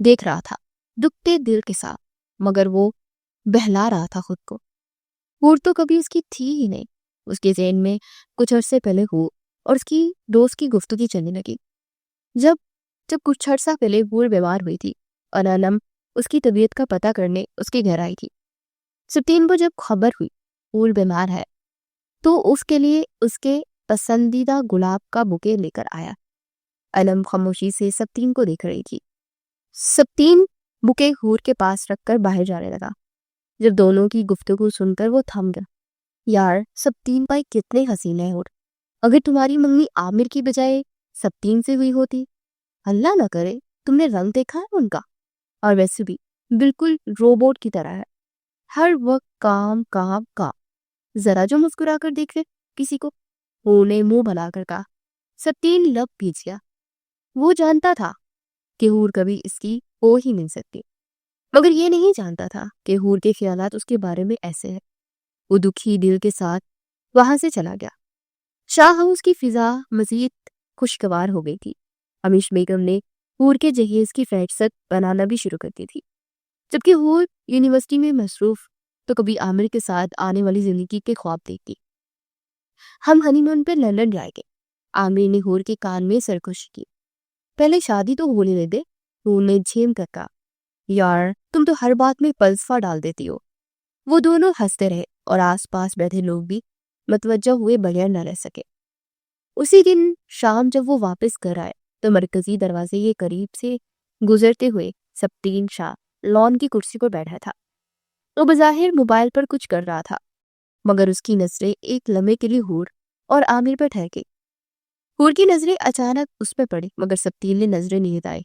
دیکھ رہا تھا دکھتے دل کے ساتھ، مگر وہ بہلا رہا تھا خود کو۔ حور تو کبھی اس کی تھی ہی نہیں۔ اس کے ذہن میں کچھ عرصے پہلے حور اور اس کی دوست کی گفتگو چلنے لگی۔ جب کچھ عرصہ پہلے حور بیمار ہوئی تھی اور انم اس کی طبیعت کا پتہ کرنے اس کے گھر آئی تھی۔ سپتین کو جب خبر ہوئی حور بیمار ہے تو اس کے لیے اس کے پسندیدہ گلاب کا بوکے لے کر آیا۔ انم خاموشی سے سپتین کو دیکھ رہی تھی۔ سپتین بوکے حور کے پاس رکھ کر باہر جانے لگا۔ جب دونوں کی گفتگو سن کر وہ تھم گیا۔ یار سپتین بھائی کتنے حسین ہے، حور اگر تمہاری منگنی عامر کی بجائے سپتین سے ہوئی ہوتی، اللہ نہ کرے، تم نے رنگ دیکھا ہے ان کا؟ اور ویسے بھی بالکل روبوٹ کی طرح ہے، ہر وقت کام کام کام، ذرا جو مسکرا کر دیکھ لے کسی کو۔ حور نے منہ بنا کر کہا۔ سپتین لب پیچ گیا۔ وہ جانتا تھا کہ حور کبھی اس کی ہو ہی نہیں سکتی، مگر یہ نہیں جانتا تھا کہ حور کے خیالات اس کے بارے میں ایسے ہیں۔ وہ دکھی دل کے ساتھ وہاں سے چلا گیا۔ شاہ ہاؤس کی فضا مزید خوشگوار ہو گئی تھی۔ امیش بیگم نے حور کے جہیز کی فہرست بنانا بھی شروع کر دی تھی۔ جبکہ حور یونیورسٹی میں مصروف تو کبھی عامر کے ساتھ آنے والی زندگی کے خواب دیکھتی۔ ہم ہنی مون پہ لندن جائیں گے، عامر نے حور کے کان میں سرخوشی کی۔ پہلے شادی تو ہونے لے دے، حور نے جھیم کر کہا۔ یار تم تو ہر بات میں فلسفہ ڈال دیتی ہو۔ وہ دونوں ہنستے رہے اور آس پاس بیٹھے لوگ بھی متوجہ ہوئے بغیر نہ رہ سکے۔ اسی دن شام جب وہ واپس گھر آئے تو مرکزی دروازے کے قریب سے گزرتے ہوئے سپتین شاہ لان کی کرسی پر بیٹھا تھا۔ وہ بظاہر موبائل پر کچھ کر رہا تھا، مگر اس کی نظریں ایک لمحے کے لیے حور اور عامر پر ٹھہر گئی۔ حور کی نظریں اچانک اس پہ پڑی، مگر سپتین نے نظریں نہیں ہٹائی۔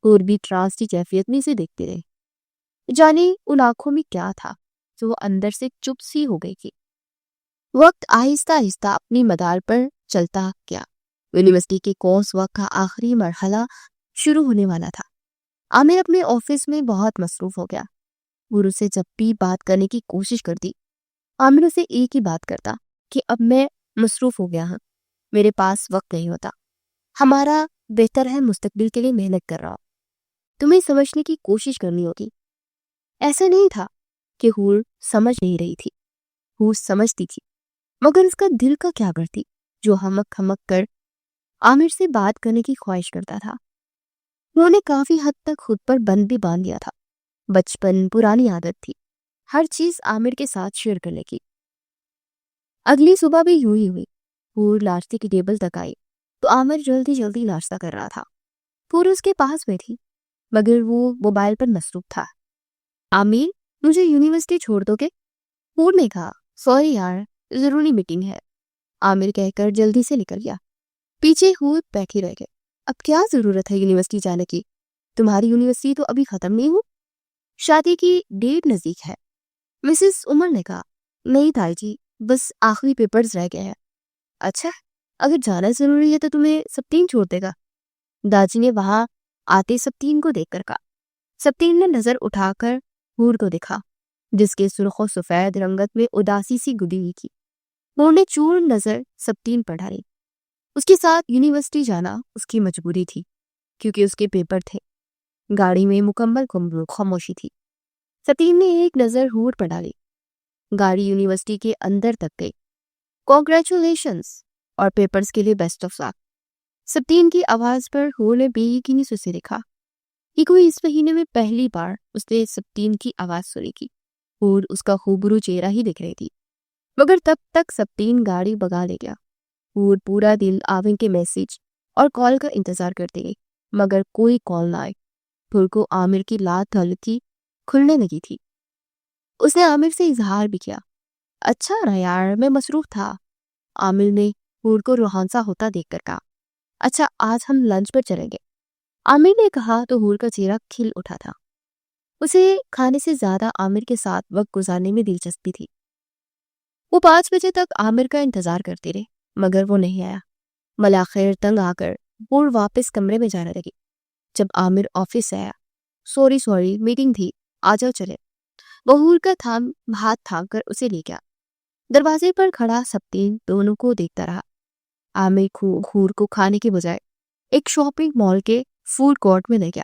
حور بھی ٹراس کی کیفیت میں سے دیکھتے رہے، جانے ان آنکھوں میں کیا تھا جو وہ اندر سے چپ سی ہو گئی تھی۔ وقت آہستہ آہستہ اپنی مدار پر چلتا گیا۔ یونیورسٹی کے کورس وقت کا آخری مرحلہ شروع ہونے والا تھا۔ عامر اپنے آفس میں بہت مصروف ہو گیا۔ حور اسے جب بھی بات کرنے کی کوشش کرتی، عامر اسے ایک ہی بات کرتا کہ اب میں مصروف ہو گیا ہوں، میرے پاس وقت نہیں ہوتا، ہمارا بہتر ہے مستقبل کے لیے محنت کر رہا ہوں، تمہیں سمجھنے کی کوشش کرنی ہوگی۔ ایسا نہیں تھا کہ حور سمجھ نہیں رہی تھی، حور سمجھتی تھی، مگر اس کا دل کا کیا کرتی جو ہمک ہمک کر عامر سے بات کرنے کی خواہش کرتا تھا۔ انہوں نے کافی حد تک خود پر بند بھی باندھ دیا تھا۔ بچپن پرانی عادت تھی، ہر چیز عامر کے ساتھ شیئر کرنے کی۔ اگلی صبح بھی یوں ہی ہوئی۔ حور ناشتے کی ٹیبل تک آئی تو عامر جلدی جلدی ناشتہ کر رہا تھا۔ حور اس کے پاس بیٹھی، مگر وہ موبائل پر مصروف تھا۔ عامر مجھے یونیورسٹی چھوڑ دو گے؟ حور نے کہا۔ سوری یار، ضروری میٹنگ ہے، عامر کہہ کر جلدی سے نکل گیا۔ پیچھے حور بیٹھی رہ گئے۔ اب کیا ضرورت ہے یونیورسٹی جانے کی؟ تمہاری یونیورسٹی تو ابھی ختم نہیں ہو، شادی کی ڈیٹ نزدیک ہے، مسز عمر نے کہا۔ نہیں تائی جی، بس آخری پیپرز رہ گئے ہیں۔ اچھا، اگر جانا ضروری ہے تو تمہیں سپتین چھوڑ دے گا، داجی نے وہاں آتے سپتین کو دیکھ کر کہا۔ سپتین نے نظر اٹھا کر حور کو دیکھا، جس کے سرخ و سفید رنگت میں اداسی سی گدی ہوئی تھی۔ حور نے چور نظر سپتین پر ڈالی۔ اس کے ساتھ یونیورسٹی جانا اس کی مجبوری تھی، کیونکہ اس کے پیپر تھے۔ گاڑی میں مکمل خاموشی تھی۔ سپتین نے ایک نظر حور پر ڈالی۔ گاڑی یونیورسٹی کے اندر تک گئی۔ کانگریچولیشنز اور پیپرز کے لیے بیسٹ آف لک۔ سپتین کی آواز پر حور نے بے یقینی سے اسے دیکھا۔ یہ کوئی اس مہینے میں پہلی بار اس نے سپتین کی آواز سنی تھی۔ حور اس کا خوبرو چہرہ ہی دیکھ رہی تھی، مگر تب تک سپتین گاڑی بگا لے گیا۔ حور پورا دن آون کے میسج اور کال کا انتظار کرتی گئی، مگر کوئی کال نہ آئی۔ حور کو عامر کی لات ہلکی کھلنے لگی تھی۔ اس نے عامر سے اظہار بھی کیا۔ اچھا رہا یار، میں مصروف تھا۔ عامر نے حور کو روحانسا ہوتا دیکھ کر کہا۔ اچھا، آج ہم لنچ پر چلیں گے، عامر نے کہا تو حور کا چہرہ کھل اٹھا تھا۔ اسے کھانے سے زیادہ عامر کے ساتھ وقت گزارنے میں دلچسپی تھی۔ وہ 5 بجے تک عامر کا انتظار کرتی رہی، مگر وہ نہیں آیا۔ ملاخیر تنگ آ کر حور واپس کمرے میں جانے لگی۔ جب عامر آفس سے آیا، سوری میٹنگ تھی، آ جاؤ چلے۔ وہ حور کا ہاتھ تھام کر اسے لے گیا۔ دروازے پر کھڑا سپتین دونوں کو دیکھتا رہا۔ عامر حور کو کھانے کے بجائے ایک شاپنگ مال کے فوڈ کورٹ میں لے گیا۔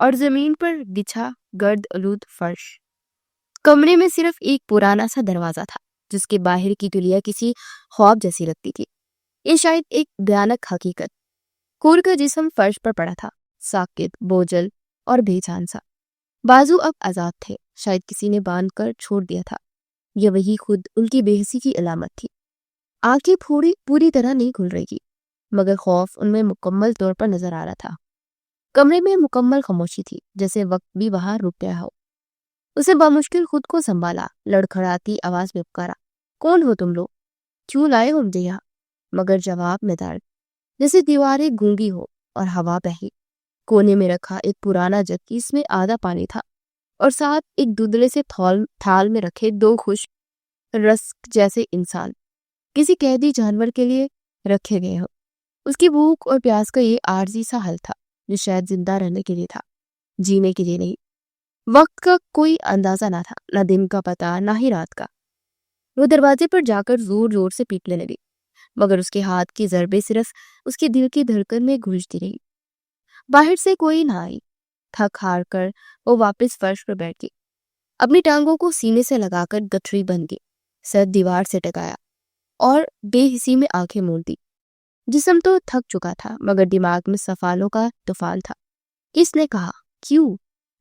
اور زمین پر بچھا گرد آلود فرش۔ کمرے میں صرف ایک پرانا سا دروازہ تھا جس کے باہر کی دنیا کسی خواب جیسی لگتی تھی۔ یہ شاید ایک بھیانک حقیقت۔ کور کا جسم فرش پر پڑا تھا، ساکت، بوجھل اور بے جان سا۔ بازو اب آزاد تھے، شاید کسی نے باندھ کر چھوڑ دیا تھا، یہ وہی خود ان کی بے حسی کی علامت تھی۔ آنکھیں پوری طرح نہیں کھل رہی تھی، مگر خوف ان میں مکمل طور پر نظر آ رہا تھا۔ کمرے میں مکمل خاموشی تھی، جیسے وقت بھی وہاں رک گیا ہو۔ اسے بامشکل خود کو سنبھالا، لڑکھڑاتی آواز میں پکارا، کون ہو تم لوگ؟ کیوں لائے ہو مجھے یہاں؟ مگر جواب میں درد، جیسے دیواریں گونگی ہو اور ہوا بہی۔ کونے میں رکھا ایک پرانا جگ، اس میں آدھا پانی تھا اور ساتھ ایک دودھلے سے تھال میں رکھے دو خشک رسک جیسے انسان، کسی قیدی جانور کے لیے رکھے گئے ہو۔ اس کی بھوک اور پیاس کا یہ عارضی سا حل تھا جو شاید زندہ رہنے کے لیے تھا، جینے کے لیے نہیں۔ وقت کا کوئی اندازہ نہ تھا، نہ دن کا پتہ، نہ ہی رات کا۔ وہ دروازے پر جا کر زور زور سے پیٹنے لگی، مگر اس کے ہاتھ کی ضربیں صرف اس کے دل کی دھڑکن میں گونجتی رہی۔ باہر سے کوئی نہ آئی۔ تھک ہار کر وہ واپس فرش پر بیٹھ گئی، اپنی ٹانگوں کو سینے سے لگا کر گٹھری بن گئی، سر دیوار سے ٹکایا اور بے حسی میں آنکھیں موند دی۔ جسم تو تھک چکا تھا، مگر دماغ میں سوالوں کا طوفان تھا۔ کس نے کہا؟ کیوں؟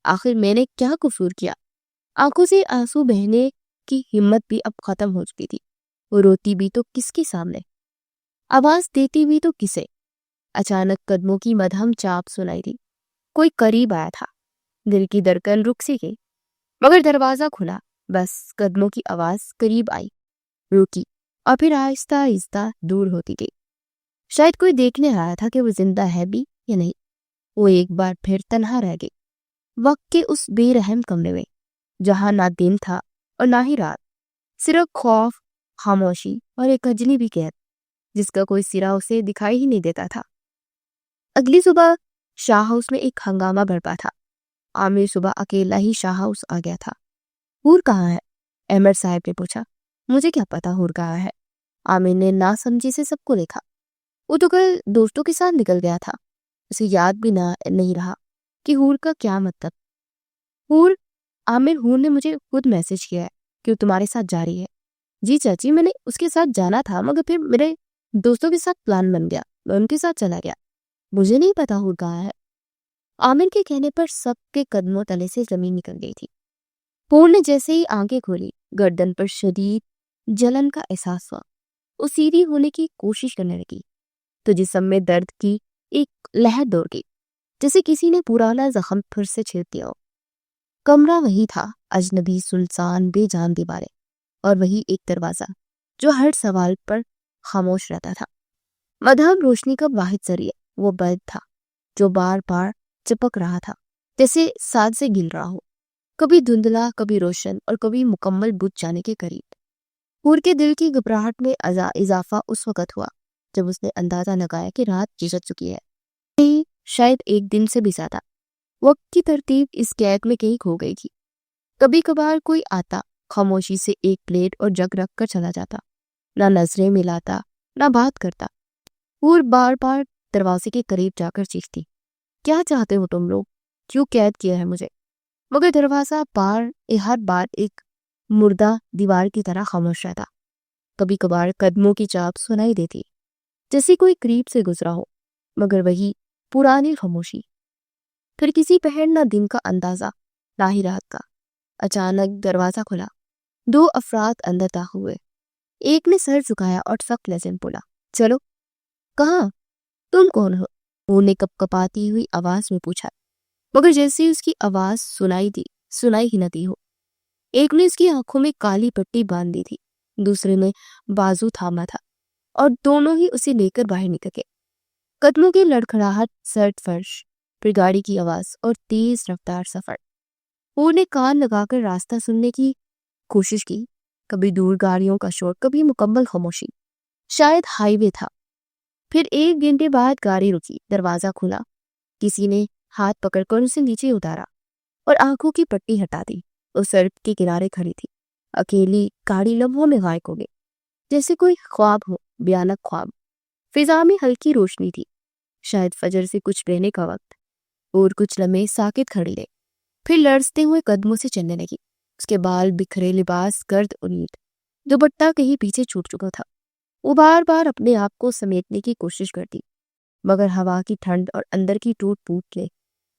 آخر میں نے کیا قصور کیا؟ آنکھوں سے آنسو بہنے کی ہمت بھی اب ختم ہو چکی تھی۔ وہ روتی بھی تو کس کے سامنے؟ آواز دیتی بھی تو کسے؟ اچانک قدموں کی مدھم چاپ سنائی دی، کوئی قریب آیا تھا۔ دل کی دھڑکن رک سی گئی، مگر دروازہ کھلا، بس قدموں کی آواز قریب آئی، رکی اور پھر آہستہ آہستہ دور ہوتی گئی۔ شاید کوئی دیکھنے آیا تھا کہ وہ زندہ ہے بھی یا نہیں۔ وہ ایک بار پھر تنہا رہ گئی، وقت کے اس بے رحم کمرے میں جہاں نہ دن تھا اور نہ ہی رات، صرف خوف، خاموشی اور ایک اجنبی قید جس کا کوئی سرا اسے دکھائی ہی نہیں دیتا تھا۔ اگلی صبح شاہ ہاؤس میں ایک ہنگامہ برپا تھا۔ عامر صبح اکیلا ہی شاہ ہاؤس آ گیا تھا۔ حور کہاں ہے؟ احمد صاحب نے پوچھا۔ مجھے کیا پتا حور کہاں ہے؟ عامر نے ناسمجھی سے سب کو دیکھا۔ وہ تو کل دوستوں کے ساتھ نکل گیا تھا، اسے یاد بھی نہیں رہا کہ حور کا کیا مطلب۔ حور؟ عامر، حور نے مجھے خود میسج کیا ہے کہ وہ تمہارے ساتھ جا رہی ہے۔ جی چاچی، میں نے اس کے ساتھ جانا تھا، مگر پھر میرے دوستوں کے ساتھ پلان بن گیا، میں ان کے ساتھ چلا گیا۔ مجھے نہیں پتا حور کہاں ہے۔ عامر کے کہنے پر سب کے قدموں تلے سے زمین نکل گئی تھی۔ حور نے جیسے ہی آنکھیں کھولی، گردن پر شدید جلن کا احساس ہوا۔ وہ سیدھی ہونے کی کوشش کرنے لگی تو جسم میں درد کی ایک لہر دوڑ گئی، جیسے کسی نے پرانا زخم پھر سے چھید دیا ہو۔ کمرہ وہی تھا، اجنبی، سنسان، بے جان دیواریں اور وہی ایک دروازہ جو ہر سوال پر خاموش رہتا تھا۔ مدھم روشنی کا واحد ذریعہ وہ بلب تھا جو بار بار چپک رہا تھا، جیسے ساز سے گل رہا ہو، کبھی دھندلا، کبھی روشن اور کبھی مکمل بجھ جانے کے قریب۔ حور کے دل کی گھبراہٹ میں اضافہ اس وقت ہوا جب اس نے اندازہ لگایا کہ رات گزر چکی ہے، نہیں شاید ایک دن سے بھی زیادہ۔ وقت کی ترتیب اس قید میں کہیں کھو گئی تھی۔ کبھی کبھار کوئی آتا، خاموشی سے ایک پلیٹ اور جگ رکھ کر چلا جاتا، نہ نظریں ملاتا، نہ بات کرتا۔ حور بار بار دروازے کے قریب جا کر چیختی، کیا چاہتے ہو تم لوگ؟ کیوں قید کیا ہے مجھے؟ مگر دروازہ ہر بار ایک مردہ دیوار کی طرح خاموش رہتا۔ کبھی کبھار قدموں کی چاپ سنائی دیتی، جیسے کوئی قریب سے گزرا ہو، مگر وہی پرانی خاموشی۔ پھر کسی پہر نہ دن کا اندازہ، نہ ہی رات کا۔ اچانک دروازہ کھلا، دو افراد اندر داخل ہوئے۔ ایک نے سر جھکایا اور سخت لہجے میں بولا، چلو۔ کہاں؟ تم کون ہو؟ وہ نے کپ کپاتی ہوئی آواز میں پوچھا، مگر جیسے اس کی آواز سنائی ہی نہ دی ہو۔ ایک نے اس کی آنکھوں میں کالی پٹی باندھ دی تھی، دوسرے نے بازو تھاما تھا، اور دونوں ہی اسے لے کر باہر نکل گئے۔ قدموں کی لڑکھڑاہٹ، سرد فرش، پھر گاڑی کی آواز اور تیز رفتار سفر۔ وہ نے کان لگا کر راستہ سننے کی کوشش کی، کبھی دور گاڑیوں کا شور، کبھی مکمل خاموشی، شاید ہائی وے تھا۔ پھر ایک گھنٹے بعد گاڑی رکی، دروازہ کھلا، کسی نے ہاتھ پکڑ کر اسے نیچے اتارا اور آنکھوں کی پٹی ہٹا دی۔ وہ سڑک کے کنارے کھڑی تھی، اکیلی، گاڑی لمحوں میں غائب ہو گئی، جیسے کوئی خواب ہو، بھیانک خواب۔ فضا میں ہلکی روشنی تھی، شاید فجر سے کچھ رہنے کا وقت۔ اور کچھ لمحے ساکت کھڑی رہی، پھر لرزتے ہوئے قدموں سے چلنے لگی۔ اس کے بال بکھرے، لباس گرد و نیت، دوپٹہ کہیں پیچھے چھوٹ چکا تھا۔ وہ بار بار اپنے آپ کو سمیٹنے کی کوشش کرتی، مگر ہوا کی ٹھنڈ اور اندر کی ٹوٹ پوٹ نے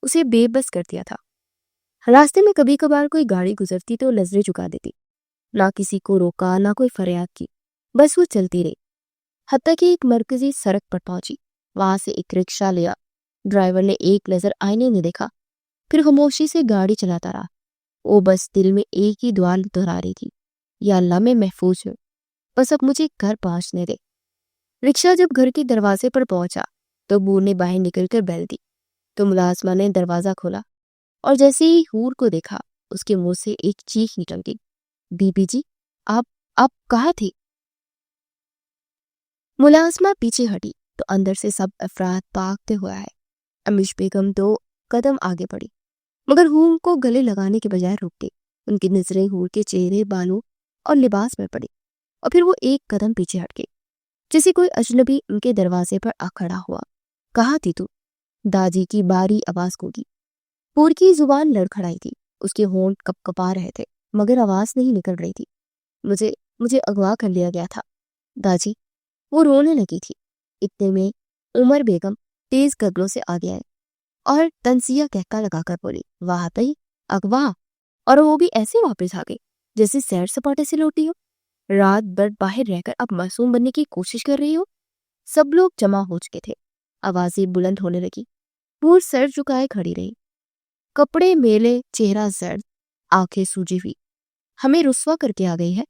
اسے بے بس کر دیا تھا۔ راستے میں کبھی کبھار کوئی گاڑی گزرتی تو نظریں جھکا دیتی، نہ کسی کو روکا نہ کوئی فریاد کی، بس وہ چلتی رہی، حتیٰ کہ ایک مرکزی سڑک پر پہنچی۔ وہاں سے ایک رکشہ لیا، ڈرائیور نے ایک نظر آئینے میں دیکھا، پھر خاموشی سے گاڑی چلاتا رہا۔ وہ بس دل میں ایک ہی دعا دہرا رہی تھی، یا اللہ میں محفوظ ہوں، بس اب مجھے گھر پہنچنے دے۔ رکشہ جب گھر کے دروازے پر پہنچا تو بو نے باہر نکل کر بیل دی، تو ملازمہ نے دروازہ کھولا، اور جیسے ہی حور کو دیکھا اس کے منہ سے ایک چیخ نکل گئی، بی بی جی، آپ کہاں تھی؟ ملازمہ پیچھے ہٹی تو اندر سے سب افراد بھاگتے ہوئے آئے۔ امیش بیگم 2 قدم آگے بڑھی، مگر حور کو گلے لگانے کے بجائے رک گئی۔ ان کی نظریں حور کے چہرے، بالوں اور لباس پر پڑی، اور پھر وہ ایک قدم پیچھے ہٹ گئی، جیسے کوئی اجنبی ان کے دروازے پر آ کھڑا ہوا۔ کہاں تھی تو؟ داجی کی باری آواز گونگی۔ حور کی زبان لڑکھڑائی تھی، اس کے ہونٹ کپ کپا رہے تھے، مگر آواز نہیں نکل رہی تھی۔ مجھے اغوا کر لیا گیا تھا داجی۔ وہ رونے لگی تھی۔ اتنے میں عمر بیگم تیز قدموں سے آگے آئے اور تنزیہ کہکا لگا کر بولی، واقعی اغوا؟ اور وہ بھی ایسے واپس آ گئی جیسے سیر سپاٹے سے لوٹی ہو، رات بھر باہر رہ کر اب معصوم بننے کی کوشش کر رہی ہو۔ سب لوگ جمع ہو چکے تھے، آوازیں بلند ہونے لگی۔ حور سر جھکائے کھڑی رہی، کپڑے میلے، چہرہ زرد، آنکھیں سوجی ہوئی۔ ہمیں رسوا کر کے آ گئی ہے،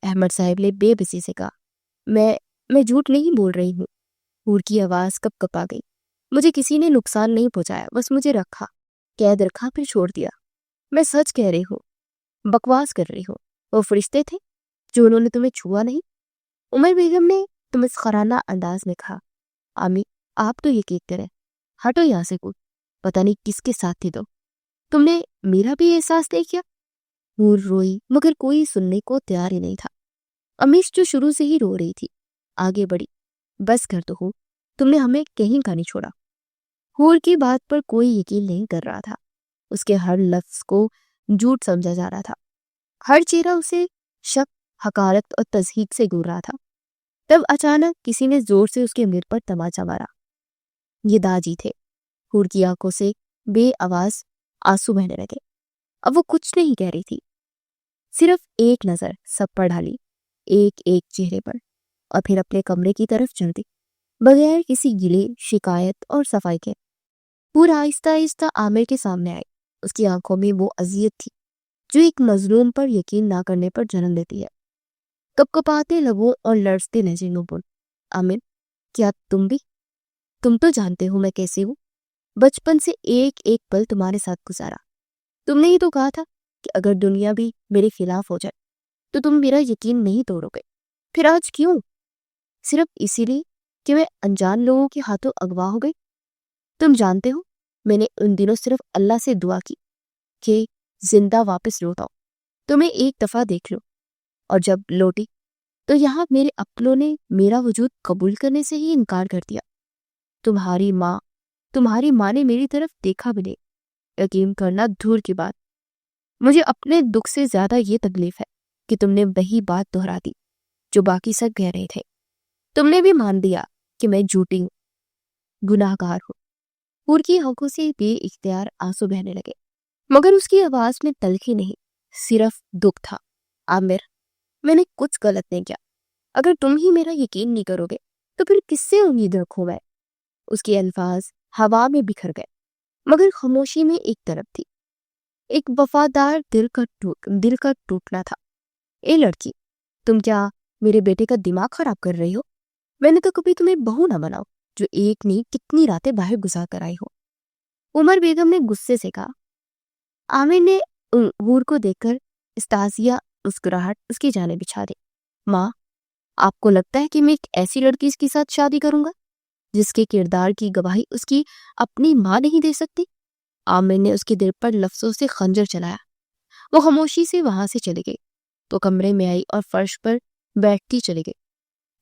احمد صاحب نے بے بسی سے کہا۔ میں جھوٹ نہیں بول رہی ہوں، حور کی آواز کپ کپا گئی۔ مجھے کسی نے نقصان نہیں پہنچایا، بس مجھے رکھا، قید رکھا، پھر چھوڑ دیا۔ میں سچ کہہ رہی ہوں، بکواس کر رہی ہوں۔ وہ فرشتے تھے جو انہوں نے تمہیں چھوا نہیں؟ عمر بیگم نے تمسخرانہ انداز میں کہا۔ آمی، آپ تو یقین کریں، ہٹو یہاں سے، کوئی پتہ نہیں کس کے ساتھ تھی تم نے میرا بھی احساس نہیں کیا؟ حور روئی، مگر کوئی سننے کو تیار ہی نہیں تھا۔ امیش جو شروع سے ہی رو رہی تھی آگے بڑھی، بس کر دو حور، تم نے ہمیں کہیں کا نہیں چھوڑا۔ حور کی بات پر کوئی یقین نہیں کر رہا تھا، اس کے ہر لفظ کو جھوٹ سمجھا جا رہا تھا، ہر چہرہ اسے شک، حقارت اور تضحیک سے گور رہا تھا۔ تب اچانک کسی نے زور سے اس کے منہ پر تماچا مارا۔ یہ داجی تھے۔ حور کی آنکھوں سے بے آواز آنسو بہنے لگے۔ اب وہ کچھ نہیں کہہ رہی تھی، صرف ایک نظر سب پر ڈالی، ایک ایک چہرے پر، اور پھر اپنے کمرے کی طرف چل دی، بغیر کسی گلے، شکایت اور صفائی کے۔ حور آہستہ آہستہ عامر کے سامنے آئی۔ اس کی آنکھوں میں وہ اذیت تھی جو ایک مظلوم پر یقین نہ کرنے پر جنم دیتی ہے۔ کپ کپاتے لبوں اور لرزتے لہجے میں بول، عامر، کیا تم تو جانتے ہو میں کیسے ہوں، بچپن سے ایک ایک پل تمہارے ساتھ گزارا۔ تم نے ہی تو کہا تھا کہ اگر دنیا بھی میرے خلاف ہو جائے تو تم میرا یقین نہیں توڑو گے، پھر آج کیوں؟ صرف اسی لیے کہ میں انجان لوگوں کے ہاتھوں اغوا ہو گئی؟ تم جانتے ہو میں نے ان دنوں صرف اللہ سے دعا کی کہ زندہ واپس لوٹ آؤ، تمہیں ایک دفعہ دیکھ لو، اور جب لوٹی تو یہاں میرے اپنوں نے میرا وجود قبول کرنے سے ہی انکار کر دیا۔ تمہاری ماں نے میری طرف دیکھا بھی نہیں، یقین کرنا دور کی بات۔ مجھے اپنے دکھ سے زیادہ یہ تکلیف ہے کہ تم نے وہی بات دہرا دی جو باقی سب کہہ رہے تھے۔ تم نے بھی مان دیا کہ میں جھوٹی ہوں، گناہ گار ہوں۔ حور کی آنکھوں سے بے اختیار آنسو بہنے لگے، مگر اس کی آواز میں تلخی نہیں، صرف دکھ تھا۔ عامر، میں نے کچھ غلط نہیں کیا، اگر تم ہی میرا یقین نہیں کرو گے تو پھر کس سے امید رکھوں میں؟ اس کے الفاظ ہوا میں بکھر گئے، مگر خاموشی میں ایک طرف تھی، ایک وفادار دل کا ٹوٹنا تھا۔ اے لڑکی، تم کیا میرے بیٹے کا دماغ خراب کر رہی ہو؟ میں نے تو کبھی تمہیں بہو نہ بناؤ جو ایک نہیں کتنی راتیں باہر گزار کر آئی ہو۔ عمر بیگم نے غصے سے کہا۔ عامر نے حور کو دیکھ کر استازیہ مسکراہٹ اس کی جانب بچھا دی۔ ماں، آپ کو لگتا ہے کہ میں ایک ایسی لڑکی کے ساتھ شادی کروں گا جس کے کردار کی گواہی اس کی اپنی ماں نہیں دے سکتی؟ عامر نے اس کے دل پر لفظوں سے خنجر چلایا۔ وہ خاموشی سے وہاں سے چلی گئی تو کمرے میں آئی اور فرش پر بیٹھتی چلی گئی۔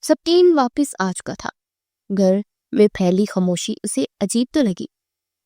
سبٹین واپس آ چکا تھا۔ گھر میں پھیلی خاموشی اسے عجیب تو لگی،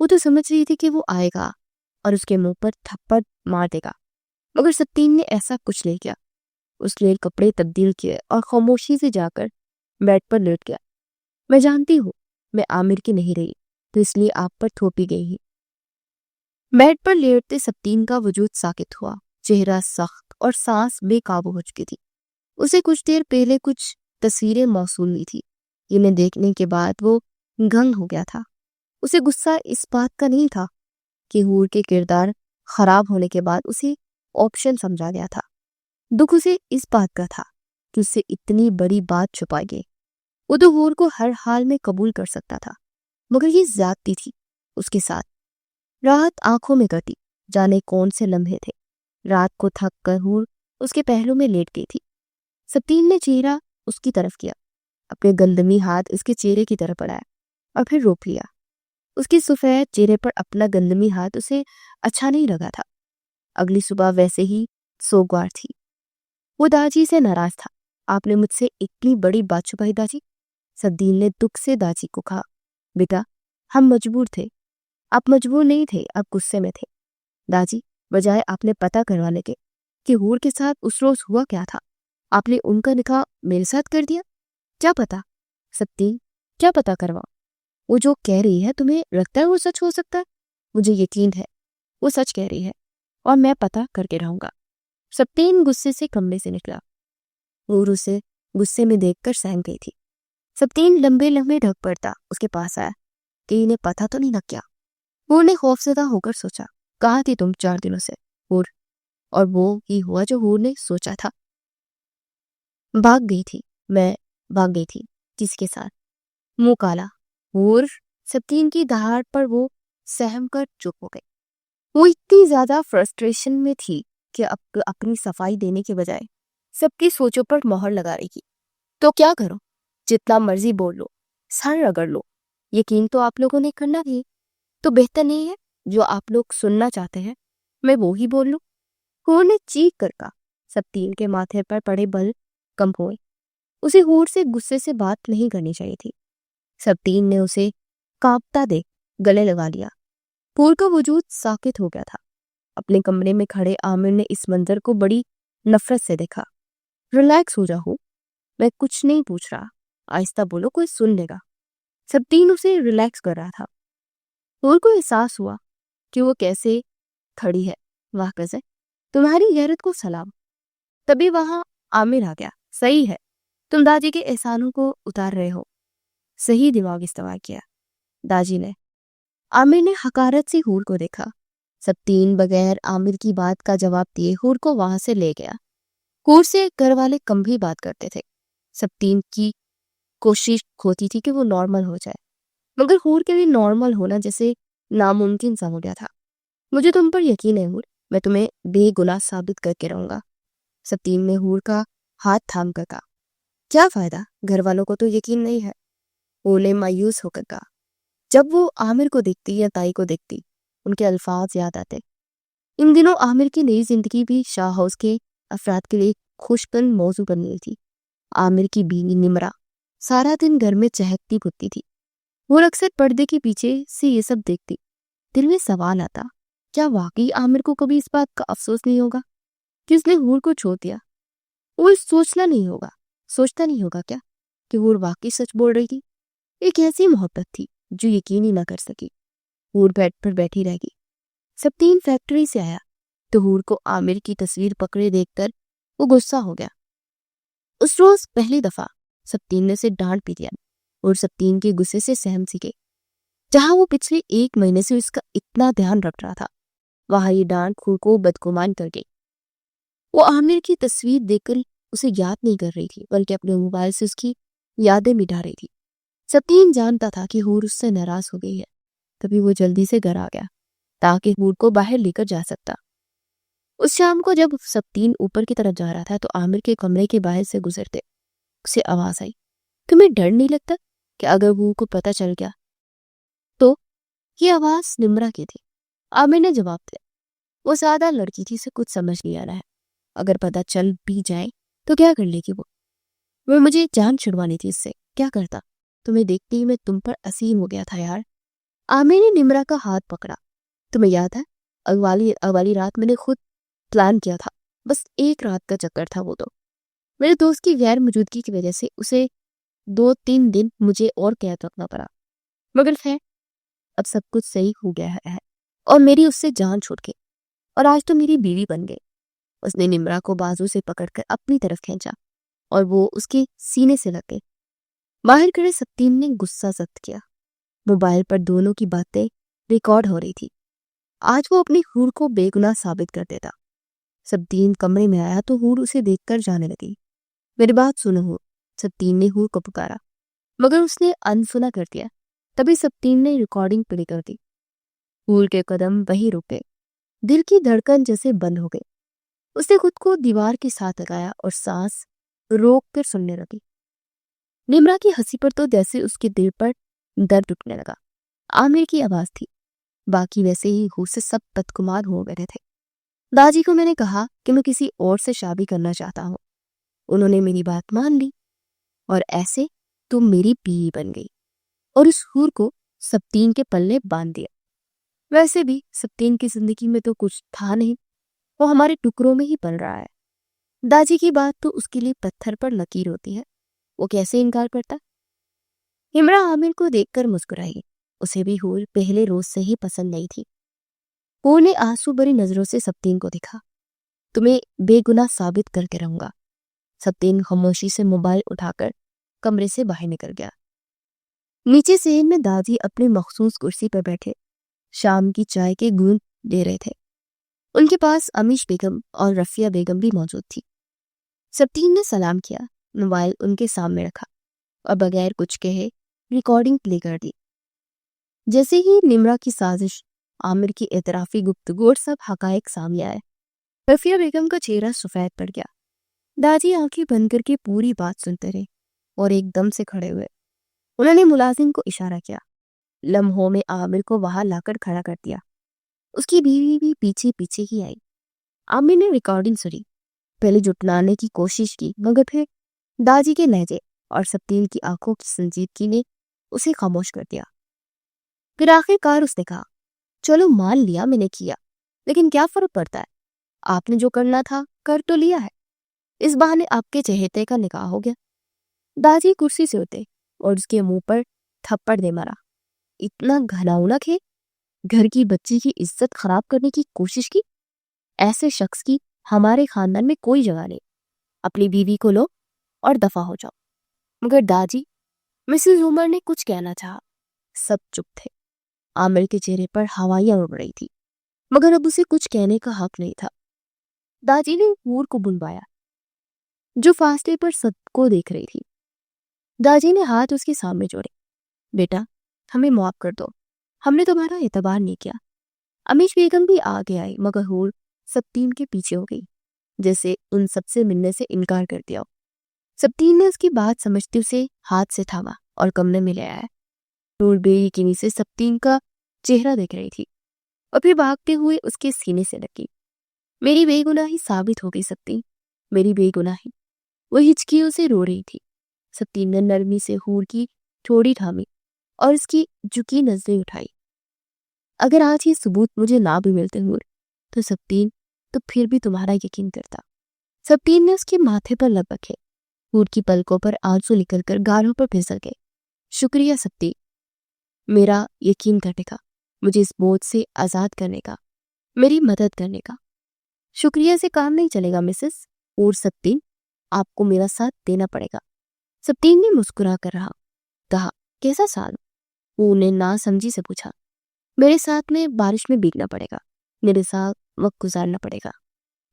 وہ تو سمجھ رہی تھی کہ وہ آئے گا اور اس کے منہ پر تھپڑ مار دے گا، مگر سبتین نے ایسا کچھ نہیں کیا۔ اس نے کپڑے تبدیل کیے اور خاموشی سے جا کر بیڈ پر لیٹ گیا۔ میں جانتی ہوں میں عامر کی نہیں رہی، تو اس لیے آپ پر تھوپی گئی ہی۔ بیڈ پر لیٹتے سبتین کا وجود ساکت ہوا، چہرہ سخت اور سانس بے قابو ہو چکی تھی۔ اسے کچھ دیر پہلے کچھ تصویریں موصول ہوئی تھی، انہیں دیکھنے کے بعد وہ گنگ ہو گیا تھا۔ اسے غصہ اس بات کا نہیں تھا کہ حور کے کردار خراب ہونے کے بعد اسے آپشن سمجھا گیا تھا، دکھ اسے اس بات کا تھا کہ اس سے اتنی بڑی بات چھپائی گئی۔ وہ تو حور کو ہر حال میں قبول کر سکتا تھا، مگر یہ زیادتی تھی اس کے ساتھ۔ رات آنکھوں میں گتی، جانے کون سے لمحے تھے۔ رات کو تھک کر حور اس کے پہلو میں لیٹ گئی تھی۔ سبتین نے چہرہ اس کی طرف کیا، اپنے گندمی ہاتھ اس کے چہرے کی طرف بڑھایا اور پھر روک لیا۔ اس کی سفید چہرے پر اپنا گندمی ہاتھ اسے اچھا نہیں لگا تھا۔ اگلی صبح ویسے ہی سوگوار تھی۔ وہ داجی سے ناراض تھا۔ آپ نے مجھ سے اتنی بڑی بات چھپائی داجی؟ سبتین نے دکھ سے داجی کو کہا، بیٹا ہم مجبور تھے۔ آپ مجبور نہیں تھے، آپ غصے میں تھے۔ داجی بجائے آپ نے پتہ کروانے کے کہ حور کے ساتھ اس روز ہوا کیا تھا، آپ نے ان کا نکاح میرے ساتھ کر دیا۔ کیا پتا سبتین، کیا پتا کرواؤ؟ وہ جو کہہ رہی ہے تمہیں لگتا ہے وہ سچ ہو سکتا ہے؟ مجھے یقین ہے وہ سچ کہہ رہی ہے اور میں پتہ کر کے رہوں گا۔ سبتین غصے سے کمرے سے نکلا۔ حور اسے غصے میں دیکھ کر سہم گئی تھی۔ سبتین لمبے لمبے ڈھک پڑتا اس کے پاس آیا کہ انہیں پتہ تو نہیں لگ گیا۔ حور نے خوفزدہ ہو کر سوچا، کہاں تھی تم 4 دنوں سے حور؟ اور وہ ہی ہوا جو حور نے سوچا تھا۔ بھاگ گئی تھی، میں بھاگ گئی تھی۔ کس کے ساتھ؟ منہ کالا۔ حور، سبتین کی دہاڑ پر وہ سہم کر چپ ہو گئی۔ وہ اتنی زیادہ فرسٹریشن میں تھی کہ اب اپنی صفائی دینے کے بجائے سب کی سوچوں پر مہر لگا رہی تھی۔ تو کیا کرو؟ جتنا مرضی بول لو، سر رگڑ لو، یقین تو آپ لوگوں نے کرنا تھی، تو بہتر نہیں ہے جو آپ لوگ سننا چاہتے ہیں میں وہی بول لوں؟ حور نے چیخ کر کہا۔ سبتین کے ماتھے پر پڑے بل کم ہوئے۔ اسے حور سے غصے سے بات نہیں کرنی چاہیے تھی۔ سبتین نے اسے کانپتا دیکھ گلے لگا لیا۔ حور کا وجود ساکت ہو گیا تھا۔ اپنے کمرے میں کھڑے عامر نے اس منظر کو بڑی نفرت سے دیکھا۔ ریلیکس ہو جاؤ، میں کچھ نہیں پوچھ رہا، آہستہ بولو، کوئی سن لے گا۔ سبتین اسے ریلیکس کر رہا تھا۔ حور کو احساس ہوا کہ وہ کیسے کھڑی ہے۔ واہ غزل، تمہاری غیرت کو سلام۔ تبھی وہاں عامر آ گیا۔ صحیح ہے، تم داجی کے احسانوں کو اتار رہے ہو۔ صحیح دماغ استعمال کیا داجی نے۔ عامر نے حقارت سے حور کو دیکھا۔ سبتین بغیر عامر کی بات کا جواب دیے حور کو وہاں سے لے گیا۔ حور سے گھر والے کم بھی بات کرتے تھے۔ سبتین کی کوشش ہوتی تھی کہ وہ نارمل ہو جائے، مگر حور کے لیے نارمل ہونا جیسے ناممکن سا ہو گیا تھا۔ مجھے تم پر یقین ہے حور، میں تمہیں بے گناہ ثابت کر کے رہوں گا۔ سبتین نے حور کا ہاتھ تھام کر کہا۔ کیا فائدہ، گھر والوں کو تو یقین نہیں ہے۔ حور نے مایوس ہو کر کہا۔ جب وہ عامر کو دیکھتی یا تائی کو دیکھتی ان کے الفاظ یاد آتے۔ ان دنوں عامر کی نئی زندگی بھی شاہ ہاؤس کے افراد کے لیے خوش کن موضوع بن گئی تھی۔ عامر کی بیوی نمرا سارا دن گھر میں چہکتی پھرتی تھی۔ وہ اکثر پردے کے پیچھے سے یہ سب دیکھتی۔ دل میں سوال آتا، کیا واقعی عامر کو کبھی اس بات کا افسوس نہیں ہوگا کہ اس نے حور کو چھوڑ دیا؟ وہ سوچتا نہیں ہوگا کیا کہ حور واقعی سچ بول رہی تھی؟ ایک ایسی محبت تھی جو یقین ہی نہ کر سکی۔ حور بیڈ پر بیٹھی رہ گئی۔ سبتین فیکٹری سے آیا تو حور کو عامر کی تصویر پکڑے دیکھ کر وہ غصہ ہو گیا۔ اس روز پہلی دفعہ سبتین نے اسے ڈانٹ بھی دیا اور سبتین کے غصے سے سہم سی گئی۔ جہاں وہ پچھلے 1 مہینے سے اس کا اتنا دھیان رکھ رہا تھا، وہاں یہ ڈانٹ حور کو بدگمان کر گئی۔ وہ عامر کی تصویر دیکھ کر اسے یاد نہیں کر رہی تھی، بلکہ اپنے موبائل سے اس کی یادیں مٹا رہی تھی۔ سبتین جانتا تھا کہ حور اس سے ناراض ہو گئی ہے، تبھی وہ جلدی سے گھر آ گیا تاکہ حور کو باہر لے کر جا سکتا۔ اس شام کو جب سبتین اوپر کی طرف جا رہا تھا تو عامر کے کمرے کے باہر سے گزرتے اسے آواز آئی، تمہیں ڈر نہیں لگتا کہ اگر حور کو پتہ چل گیا تو؟ یہ آواز نمرا کی تھی۔ عامر نے جواب دیا، وہ سادہ لڑکی تھی، اسے کچھ سمجھ نہیں آ رہا ہے، اگر پتہ چل بھی جائے تو کیا کر لے گی وہ مجھے جان چھڑوانی تھی اس سے، کیا کرتا؟ تمہیں دیکھتی ہی میں تم پر اسیر ہو گیا تھا یار۔ عامر نے نمرا کا ہاتھ پکڑا. تمہیں یاد ہے اوالی رات میں نے خود پلان کیا تھا. بس ایک رات کا چکر تھا وہ تو. میرے دوست کی غیر موجودگی کی وجہ سے اسے 2-3 دن مجھے اور قید رکھنا پڑا. مگر خیر اب سب کچھ صحیح ہو گیا ہے اور میری اس سے جان چھوٹ گئی اور آج تو میری بیوی بن گئی. اس نے نمرا کو بازو سے پکڑ کر اپنی طرف کھینچا اور وہ اس کے سینے سے لگ گئی. باہر کھڑے سبتین نے غصہ ضبط کیا. موبائل پر دونوں کی باتیں ریکارڈ ہو رہی تھی. آج وہ اپنی حور کو بے گناہ ثابت کر دیتا. سبتین کمرے میں آیا تو حور اسے دیکھ کر جانے لگی. میری بات سنو حور. سبتین نے حور کو پکارا مگر اس نے انسنا کر دیا. تبھی سبتین نے ریکارڈنگ پلے کر دی. حور کے قدم وہی رک گئے. دل کی دھڑکن جیسے بند ہو گئی. اس نے خود کو دیوار کے ساتھ لگایا اور سانس روک کر سننے لگی. نمرا کی ہنسی پر تو جیسے اس کے دل پر درد اٹھنے لگا. عامر کی آواز تھی. باقی ویسے ہی حور سے سب بدگمان ہو گئے تھے. داجی کو میں نے کہا کہ میں کسی اور سے شادی کرنا چاہتا ہوں. انہوں نے میری بات مان لی اور ایسے تم میری بیوی بن گئی اور اس حور کو سبتین کے پلے باندھ دیا. ویسے بھی سبتین کی زندگی میں تو کچھ تھا نہیں. وہ ہمارے ٹکڑوں میں ہی پل رہا ہے. داجی کی بات تو اس کے لیے پتھر پر لکیر ہوتی ہے. وہ کیسے انکار کرتا؟ ہمرا عامر کو دیکھ کر مسکرائی. اسے بھی حور پہلے روز سے ہی پسند نہیں تھی. حور نے آنسو بھری نظروں سے سبتین کو دیکھا. تمہیں بے گناہ ثابت کر کے رہوں گا. سبتین خاموشی سے موبائل اٹھا کر کمرے سے باہر نکل گیا. نیچے صحن میں داجی اپنی مخصوص کرسی پر بیٹھے شام کی چائے کے گھونٹ دے رہے تھے. ان کے پاس امیش بیگم اور رفیہ بیگم بھی موجود تھی. سبتین نے سلام کیا, موبائل ان کے سامنے رکھا اور بغیر کچھ کہے ریکارڈنگ پلے کر دی. جیسے ہی نمرا کی سازش, عامر کی اعترافی گفتگو اور سب حقائق سامنے آئے, رفیہ بیگم کا چہرہ سفید پڑ گیا. داجی آنکھیں بند کر کے پوری بات سنتے رہے اور ایک دم سے کھڑے ہوئے. انہوں نے ملازم کو اشارہ کیا. لمحوں میں عامر کو وہاں لا کر کھڑا کر دیا. اس کی بیوی بھی پیچھے پیچھے ہی آئی. عامر نے ریکارڈنگ سنی. پہلے جٹلانے کی کوشش کی مگر پھر داجی کے لہجے اور سبتین کی آنکھوں کی سنجیدگی نے اسے خاموش کر دیا. پھر آخر کار اس نے کہا, چلو مان لیا میں نے کیا, لیکن کیا فرق پڑتا ہے؟ آپ نے جو کرنا تھا کر تو لیا ہے. اس بہانے آپ کے چہیتے کا نکاح ہو گیا. داجی کرسی سے اٹھے اور اس کے منہ پر تھپڑ دے مارا. اتنا گھناؤنک ہے, گھر کی بچی کی عزت خراب کرنے کی کوشش کی. ایسے شخص کی ہمارے خاندان میں کوئی جگہ نہیں. اپنی بیوی کو لو اور دفع ہو جاؤ. مگر داجی, مسز عمر نے کچھ کہنا چاہا. سب چپ تھے. عامر کے چہرے پر ہوائیاں اڑ رہی تھی مگر اب اسے کچھ کہنے کا حق نہیں تھا. داجی نے حور کو بلوایا جو فاصلے پر سب کو دیکھ رہی تھی. داجی نے ہاتھ اس کے سامنے جوڑے. بیٹا ہمیں معاف کر دو, ہم نے تمہارا اعتبار نہیں کیا. امیش بیگم بھی آگے آئی مگر حور سبتین کے پیچھے ہو گئی, جیسے ان سب سے ملنے سے انکار کر دیا. سبتین نے اس کی بات سمجھتے اسے ہاتھ سے تھاما اور کمرے میں لے آیا. حور بے یقینی سے سبتین کا چہرہ دیکھ رہی تھی اور پھر بھاگتے ہوئے اس کے سینے سے لگی. میری بے گناہی ثابت ہو گئی سبتین, میری بے گناہی. وہ ہچکیوں سے رو رہی تھی. سبتین نے نرمی سے حور کی ٹھوڑی تھامی اور اس کی جھکی نظریں اٹھائی. اگر آج یہ ثبوت مجھے نہ بھی ملتے حور تو سبتین تو پھر بھی تمہارا یقین کرتا. سبتین نے اس کے ماتھے پر لب رکھے. حور کی پلکوں پر آنسو نکل کر گالوں پر پھسل گئے. شکریہ سبتین, میرا یقین کرنے کا, مجھے اس بوجھ سے آزاد کرنے کا, میری مدد کرنے کا. شکریہ سے کام نہیں چلے گا مسز. اور سبتین آپ کو میرا ساتھ دینا پڑے گا. سبتین نے مسکرا کر رہا. کہا کیسا سال؟ وہ نے نا سمجھی سے پوچھا. میرے ساتھ میں بارش میں بھیگنا پڑے گا, میرے ساتھ وقت گزارنا پڑے گا,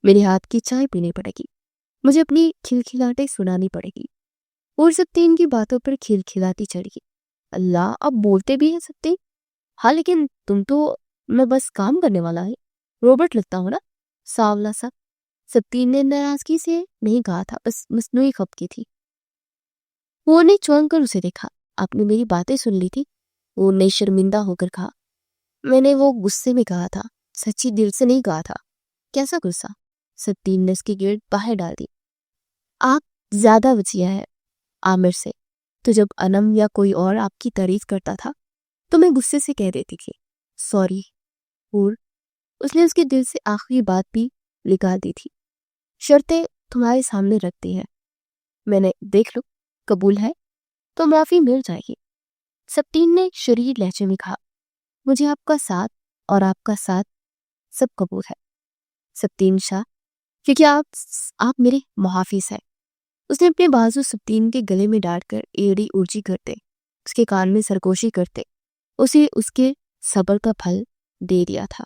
میرے ہاتھ کی چائے پینی پڑے گی, مجھے اپنی کھلکھلاٹیں سنانی پڑے گی. اور سبتین کی باتوں پر کھلکھلاتی چڑھ گئی. اللہ, اب بولتے بھی ہیں سبتین. ہاں لیکن تم تو میں بس کام کرنے والا ہے, روبوٹ لگتا ہوں نا, ساولا سا. سبتین نے ناراضگی سے نہیں کہا تھا, بس مصنوعی خفگی تھی. وہ نے چونک کر اسے دیکھا. آپ نے میری باتیں سن لی تھی؟ وہ نے شرمندہ ہو کر کہا. میں نے وہ غصے میں کہا تھا, سچی دل سے نہیں کہا تھا. کیسا غصہ؟ سبتین نے اس کی گرد باہر ڈال دی. آپ زیادہ وچیا ہے عامر سے. تو جب انم یا کوئی اور آپ کی تعریف کرتا تھا تو میں غصے سے کہہ دیتی تھی سوری، اور اس نے اس کے دل سے آخری بات بھی نکال دی تھی، شرطیں تمہارے سامنے رکھتی ہیں، میں نے دیکھ لو قبول ہے تو معافی مل جائے گی۔ سبطین نے شریر لہجے میں کہا، مجھے آپ کا ساتھ اور آپ کا ساتھ سب قبول ہے سبطین شاہ، کیونکہ آپ میرے محافظ ہیں۔ اس نے اپنے بازو سبطین کے گلے میں ڈال کر ایڑی اونچی کرتے اس کے کان میں سرگوشی کرتے اسے اس کے صبر کا پھل دے دیا تھا۔